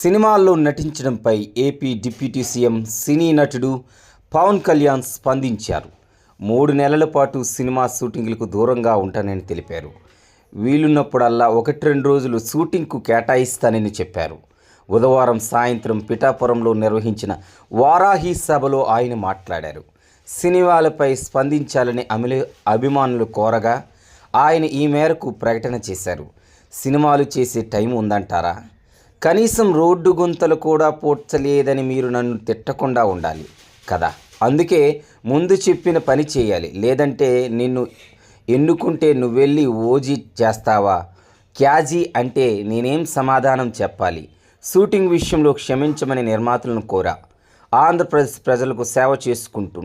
సినిమాల్లో నటించడంపై AP deputy CM సినీ నటుడు పవన్ కళ్యాణ్ స్పందించారు. 3 నెలల పాటు సినిమా షూటింగ్లకు దూరంగా ఉంటానని తెలిపారు. వీలున్నప్పుడల్లా 1-2 రోజులు షూటింగ్కు కేటాయిస్తానని చెప్పారు. బుధవారం సాయంత్రం పిఠాపురంలో నిర్వహించిన వారాహి సభలో ఆయన మాట్లాడారు. సినిమాలపై స్పందించాలని అభిమానులు కోరగా ఆయన ఈ మేరకు ప్రకటన చేశారు. సినిమాలు చేసే టైం ఉందంటారా? కనీసం రోడ్డు గుంతలు కూడా పూడ్చలేదని మీరు నన్ను తిట్టకుండా ఉండాలి కదా. అందుకే ముందు చెప్పిన పని చేయాలి. లేదంటే నిన్ను ఎన్నుకుంటే నువ్వెళ్ళి ఓజీ చేస్తావా? క్యాజీ అంటే నేనేం సమాధానం చెప్పాలి? షూటింగ్ విషయంలో క్షమించమని నిర్మాతలను కోరా. ఆంధ్రప్రదేశ్ ప్రజలకు సేవ చేసుకుంటూ